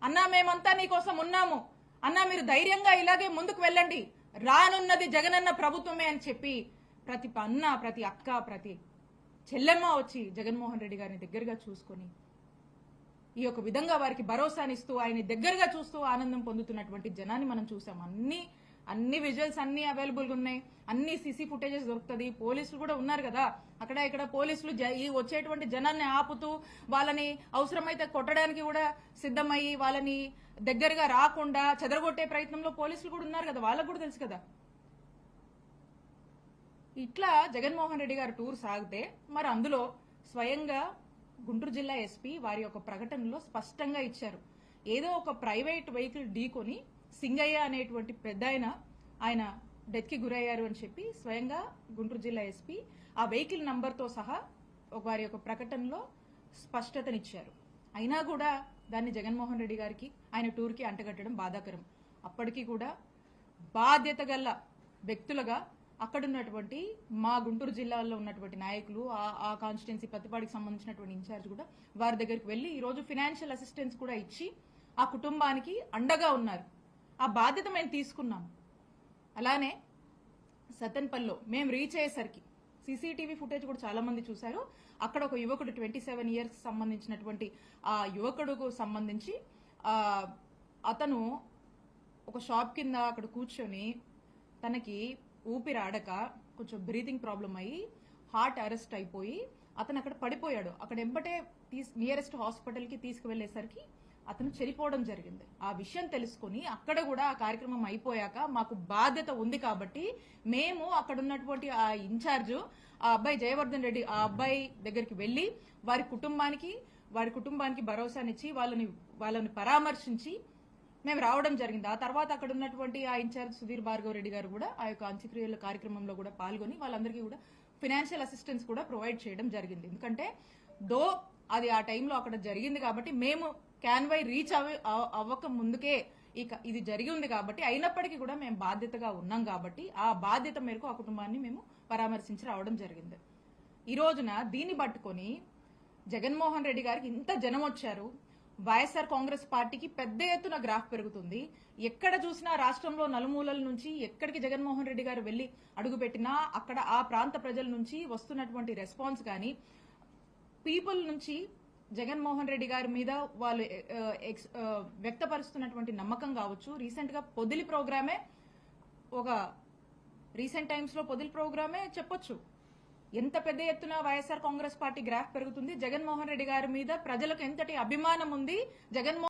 అన్నా మేమంతా నీకోసం ఉన్నాము, అన్నా మీరు ధైర్యంగా ఇలాగే ముందుకు వెళ్ళండి, రానున్నది జగనన్న ప్రభుత్వమే అని చెప్పి ప్రతి అన్న, ప్రతి అక్క, ప్రతి చెల్లెమ్మ వచ్చి జగన్మోహన్ రెడ్డి గారిని దగ్గరగా చూసుకొని ఈ యొక్క విధంగా వారికి భరోసానిస్తూ ఆయన దగ్గరగా చూస్తూ ఆనందం పొందుతున్నటువంటి జనాన్ని మనం చూసాం. అన్ని విజువల్స్ అన్ని అవైలబుల్ గా ఉన్నాయి, అన్ని సీసీ ఫుటేజెస్ దొరుకుతుంది. పోలీసులు కూడా ఉన్నారు కదా అక్కడ ఇక్కడ. పోలీసులు వచ్చేటువంటి జనాన్ని ఆపుతూ వాళ్ళని అవసరమైతే కొట్టడానికి కూడా సిద్ధమయ్యి వాళ్ళని దగ్గరగా రాకుండా చెదరగొట్టే ప్రయత్నంలో పోలీసులు కూడా ఉన్నారు కదా, వాళ్ళకు కూడా తెలుసు కదా. ఇట్లా జగన్మోహన్ రెడ్డి గారు టూర్ సాగితే మరి అందులో స్వయంగా గుంటూరు జిల్లా ఎస్పీ వారి యొక్క ప్రకటనలో స్పష్టంగా ఇచ్చారు. ఏదో ఒక ప్రైవేట్ వెహికల్ ఢీకొని సింగయ్య అనేటువంటి పెద్ద ఆయన డెత్ కి గురయ్యారు అని చెప్పి స్వయంగా గుంటూరు జిల్లా ఎస్పీ ఆ వెహికల్ నంబర్తో సహా వారి యొక్క ప్రకటనలో స్పష్టతనిచ్చారు. అయినా కూడా దాన్ని జగన్మోహన్ రెడ్డి గారికి ఆయన టూర్కి అంటగట్టడం బాధాకరం. అప్పటికీ కూడా బాధ్యత గల వ్యక్తులుగా అక్కడున్నటువంటి మా గుంటూరు జిల్లాలో ఉన్నటువంటి నాయకులు, ఆ కాన్స్టిట్యున్సీ పత్తిపాడికి సంబంధించినటువంటి ఇన్ఛార్జ్ కూడా వారి దగ్గరికి వెళ్లి ఈరోజు ఫైనాన్షియల్ అసిస్టెన్స్ కూడా ఇచ్చి ఆ కుటుంబానికి అండగా ఉన్నారు. ఆ బాధ్యత మేము తీసుకున్నాం. అలానే సతన్పల్లిలో మేము రీచ్ అయ్యేసరికి సీసీటీవీ ఫుటేజ్ కూడా చాలా మంది చూశారు. అక్కడ ఒక యువకుడు 27 ఇయర్స్ సంబంధించినటువంటి ఆ యువకుడుకు సంబంధించి అతను ఒక షాప్ కింద అక్కడ కూర్చొని తనకి ఊపిరాడక కొంచెం బ్రీతింగ్ ప్రాబ్లం అయ్యి హార్ట్ అరెస్ట్ అయిపోయి అతను అక్కడ పడిపోయాడు. అక్కడ ఎంబటే నియరెస్ట్ హాస్పిటల్ కి తీసుకువెళ్లేసరికి అతను చనిపోవడం జరిగింది. ఆ విషయం తెలుసుకుని అక్కడ కూడా ఆ కార్యక్రమం అయిపోయాక మాకు బాధ్యత ఉంది కాబట్టి మేము అక్కడ ఉన్నటువంటి ఆ ఇన్ఛార్జ్ ఆ అబ్బాయి జయవర్ధన్ రెడ్డి ఆ అబ్బాయి దగ్గరికి వెళ్లి వారి కుటుంబానికి భరోసానిచ్చి వాళ్ళని పరామర్శించి మేము రావడం జరిగింది. ఆ తర్వాత అక్కడ ఉన్నటువంటి ఆ ఇన్ఛార్జ్ సుధీర్ భార్గవ్ రెడ్డి గారు కూడా ఆ యొక్క అంత్యక్రియల కార్యక్రమంలో కూడా పాల్గొని వాళ్ళందరికీ కూడా ఫైనాన్షియల్ అసిస్టెన్స్ కూడా ప్రొవైడ్ చేయడం జరిగింది. ఎందుకంటే అది ఆ టైంలో అక్కడ జరిగింది కాబట్టి మేము క్యాన్వై రీచ్ అవ్వక ముందుకే ఇది జరిగి ఉంది కాబట్టి అయినప్పటికీ కూడా మేము బాధ్యతగా ఉన్నాం కాబట్టి ఆ బాధ్యత మేరకు ఆ కుటుంబాన్ని మేము పరామర్శించి రావడం జరిగింది. ఈ రోజున దీన్ని పట్టుకొని జగన్మోహన్ రెడ్డి గారికి ఇంత జనం వచ్చారు. వైఎస్ఆర్ కాంగ్రెస్ పార్టీకి పెద్ద ఎత్తున గ్రాఫ్ పెరుగుతుంది. ఎక్కడ చూసినా రాష్ట్రంలో నలుమూలల నుంచి ఎక్కడికి జగన్మోహన్ రెడ్డి గారు వెళ్లి అడుగుపెట్టినా అక్కడ ఆ ప్రాంత ప్రజల నుంచి వస్తున్నటువంటి రెస్పాన్స్ కానీ, పీపుల్ నుంచి జగన్మోహన్ రెడ్డి గారి మీద వాళ్ళు వ్యక్తపరుస్తున్నటువంటి నమ్మకం కావచ్చు. రీసెంట్ గా పొదిలి ప్రోగ్రామే రీసెంట్ టైమ్స్ లో పొదిలి ప్రోగ్రామే చెప్పొచ్చు. ఎంత పెద్ద ఎత్తున వైఎస్ఆర్ కాంగ్రెస్ పార్టీ గ్రాఫ్ పెరుగుతుంది. జగన్మోహన్ రెడ్డి గారి మీద ప్రజలకు ఎంతటి అభిమానం ఉంది.